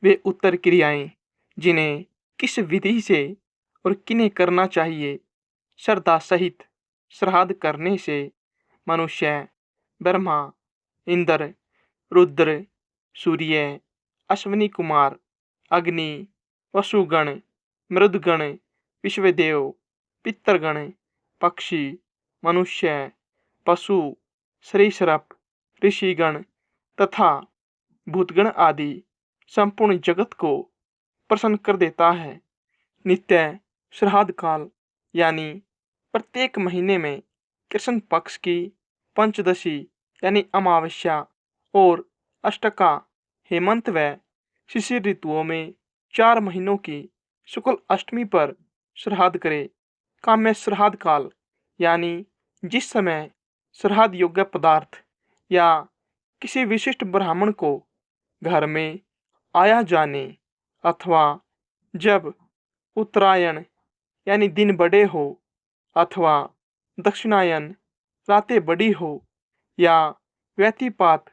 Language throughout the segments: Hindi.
वे उत्तर क्रियाएं जिन्हें किस विधि से और किन्हें करना चाहिए, श्रद्धा सहित श्राद्ध करने से मनुष्य, ब्रह्मा, इंद्र, रुद्र, सूर्य, अश्विनी कुमार, अग्नि, वसुगण, मृदगण, विश्वदेव, पितरगण, पक्षी, मनुष्य, पशु, सरीसृप, ऋषिगण तथा भूतगण आदि संपूर्ण जगत को प्रसन्न कर देता है। नित्य श्राद्ध काल यानी प्रत्येक महीने में कृष्ण पक्ष की पंचदशी यानी अमावस्या और अष्टका, हेमंत व शिशिर ऋतुओं में 4 महीनों की शुक्ल अष्टमी पर श्राद्ध करे। काम्य श्राद्ध काल यानी जिस समय श्राद्ध योग्य पदार्थ या किसी विशिष्ट ब्राह्मण को घर में आया जाने अथवा जब उत्तरायण यानी दिन बड़े हो अथवा दक्षिणायन रातें बड़ी हो या व्यतिपात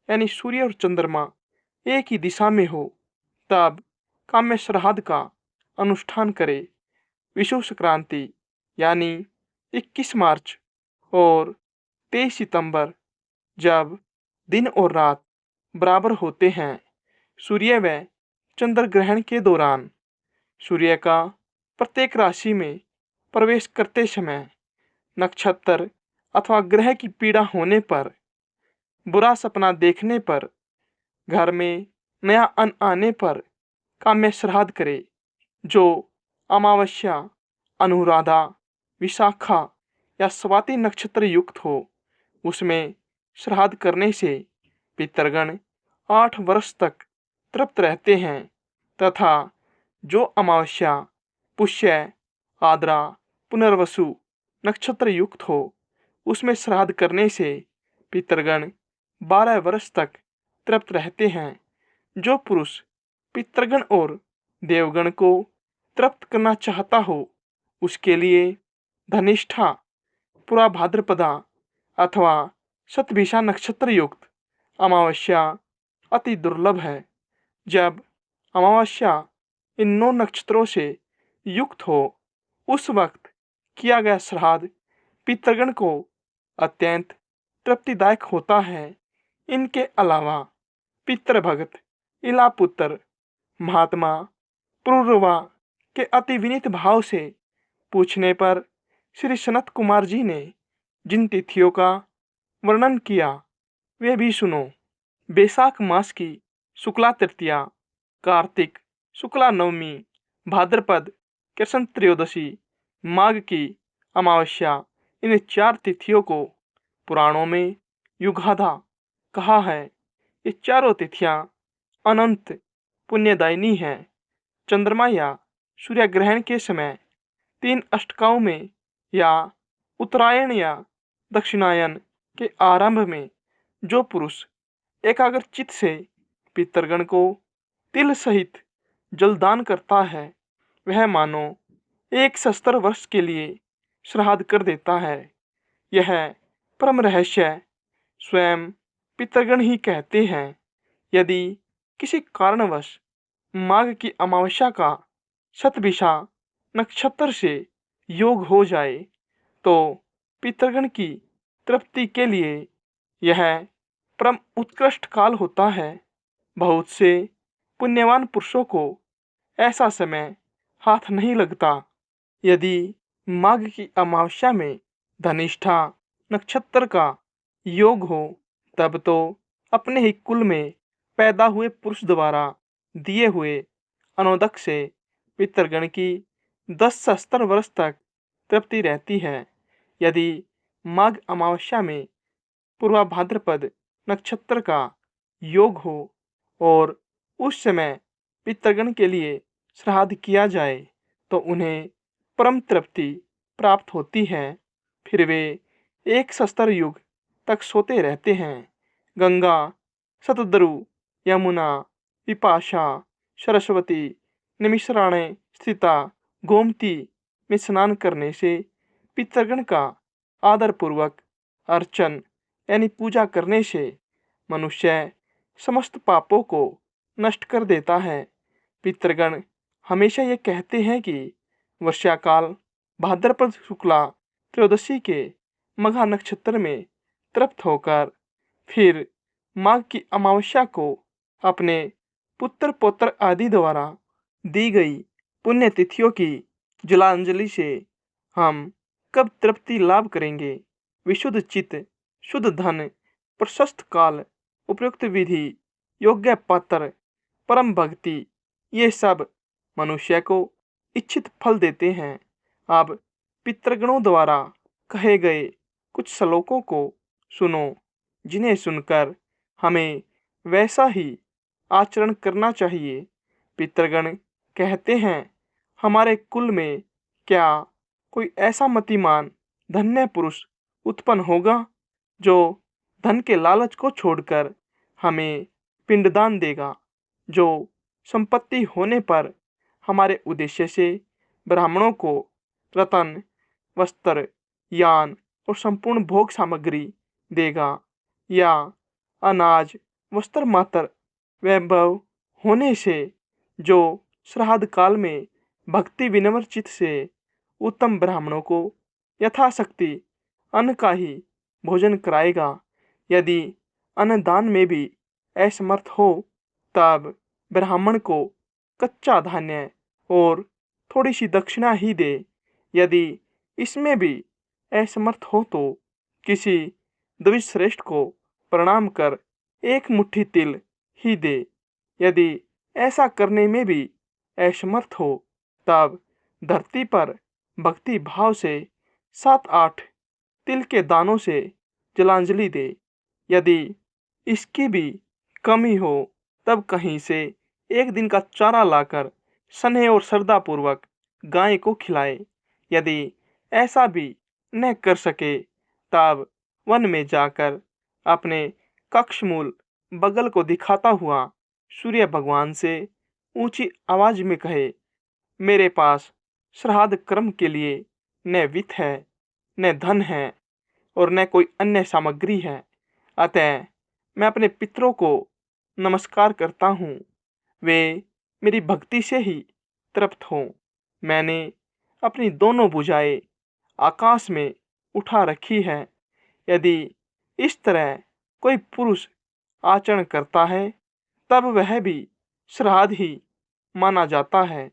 यानी सूर्य और चंद्रमा एक ही दिशा में हो, तब काम्य श्राद्ध का अनुष्ठान करे। विषुव संक्रांति यानी 21 मार्च और 23 सितंबर जब दिन और रात बराबर होते हैं, सूर्य व चंद्र ग्रहण के दौरान सूर्य का प्रत्येक राशि में प्रवेश करते समय, नक्षत्र अथवा ग्रह की पीड़ा होने पर, बुरा सपना देखने पर, घर में नया अन्न आने पर काम्य श्राद्ध करे। जो अमावस्या, अनुराधा, विशाखा या स्वाति नक्षत्र युक्त हो, उसमें श्राद्ध करने से पितरगण 8 वर्ष तक तृप्त रहते हैं तथा जो अमावस्या, पुष्य, आद्रा, पुनर्वसु नक्षत्र युक्त हो, उसमें श्राद्ध करने से पितरगण 12 वर्ष तक तृप्त रहते हैं। जो पुरुष पितरगण और देवगण को तृप्त करना चाहता हो, उसके लिए धनिष्ठा, पूरा भाद्रपदा अथवा शतभिषा नक्षत्र युक्त अमावस्या अति दुर्लभ है। जब अमावस्या इन 9 नक्षत्रों से युक्त हो, उस वक्त किया गया श्राद्ध पितरगण को अत्यंत तृप्तिदायक होता है। इनके अलावा पितृभगत इलापुत्र महात्मा पुरुरवा के अति विनीत भाव से पूछने पर श्री सनत कुमार जी ने जिन तिथियों का वर्णन किया, वे भी सुनो। बैसाख मास की शुक्ला तृतीया, कार्तिक शुक्ला नवमी, भाद्रपद कृष्ण त्रयोदशी, माघ की अमावस्या, इन 4 तिथियों को पुराणों में युगाधा कहा है। ये चारों तिथियां अनंत पुण्यदायिनी हैं। चंद्रमा या सूर्य ग्रहण के समय 3 अष्टकाओं में या उत्तरायण या दक्षिणायन के आरंभ में जो पुरुष एकाग्र चित्त से पितरगण को तिल सहित जलदान करता है, वह मानो 1 सहस्त्र वर्ष के लिए श्राद्ध कर देता है। यह परम रहस्य स्वयं पितरगण ही कहते हैं। यदि किसी कारणवश माघ की अमावस्या का शतभिषा नक्षत्र से योग हो जाए, तो पितरगण की तृप्ति के लिए यह परम उत्कृष्ट काल होता है। बहुत से पुण्यवान पुरुषों को ऐसा समय हाथ नहीं लगता। यदि माघ की अमावस्या में धनिष्ठा नक्षत्र का योग हो, तब तो अपने ही कुल में पैदा हुए पुरुष द्वारा दिए हुए अनुदक से पितरगण की 10 सहस्त्र वर्ष तक तृप्ति रहती है। यदि माघ अमावस्या में पूर्वा भाद्रपद नक्षत्र का योग हो और उस समय पितरगण के लिए श्राद्ध किया जाए, तो उन्हें परम तृप्ति प्राप्त होती है। फिर वे 1 सहस्त्र युग तक सोते रहते हैं। गंगा, सतद्रु, यमुना, विपाशा, सरस्वती, निमिषराणे स्थिता गोमती में स्नान करने से पितरगण का आदरपूर्वक अर्चन यानी पूजा करने से मनुष्य समस्त पापों को नष्ट कर देता है। पितृगण हमेशा ये कहते हैं कि वर्षाकाल भाद्रपद शुक्ला त्रयोदशी के मघा नक्षत्र में तृप्त होकर फिर माघ की अमावस्या को अपने पुत्र पौत्र आदि द्वारा दी गई पुण्य तिथियों की जलांजलि से हम कब तृप्ति लाभ करेंगे। विशुद्ध चित्त, शुद्ध धन, प्रशस्त काल, उपयुक्त विधि, योग्य पात्र, परम भक्ति, ये सब मनुष्य को इच्छित फल देते हैं। अब पितृगणों द्वारा कहे गए कुछ श्लोकों को सुनो, जिन्हें सुनकर हमें वैसा ही आचरण करना चाहिए। पितृगण कहते हैं, हमारे कुल में क्या कोई ऐसा मतिमान धन्य पुरुष उत्पन्न होगा जो धन के लालच को छोड़कर हमें पिंडदान देगा, जो संपत्ति होने पर हमारे उद्देश्य से ब्राह्मणों को रतन, वस्त्र, यान और संपूर्ण भोग सामग्री देगा, या अनाज, वस्त्र मात्र वैभव होने से जो श्राद्ध काल में भक्ति विनम्र चित्त से उत्तम ब्राह्मणों को यथाशक्ति अन्न का ही भोजन कराएगा। यदि अन्नदान में भी असमर्थ हो, तब ब्राह्मण को कच्चा धान्य और थोड़ी सी दक्षिणा ही दे। यदि इसमें भी असमर्थ हो तो किसी द्विजश्रेष्ठ को प्रणाम कर एक मुट्ठी तिल ही दे। यदि ऐसा करने में भी असमर्थ हो, तब धरती पर भक्ति भाव से 7-8 तिल के दानों से जलांजलि दे। यदि इसकी भी कमी हो, तब कहीं से एक दिन का चारा लाकर स्नेह और श्रद्धापूर्वक गाय को खिलाए। यदि ऐसा भी न कर सके, तब वन में जाकर अपने कक्षमूल बगल को दिखाता हुआ सूर्य भगवान से ऊंची आवाज में कहे, मेरे पास श्राद्ध कर्म के लिए न वित्त है, न धन है और न कोई अन्य सामग्री है। अतः मैं अपने पितरों को नमस्कार करता हूँ, वे मेरी भक्ति से ही तृप्त हों। मैंने अपनी दोनों भुजाएं आकाश में उठा रखी है। यदि इस तरह कोई पुरुष आचरण करता है, तब वह भी श्राद्ध ही माना जाता है।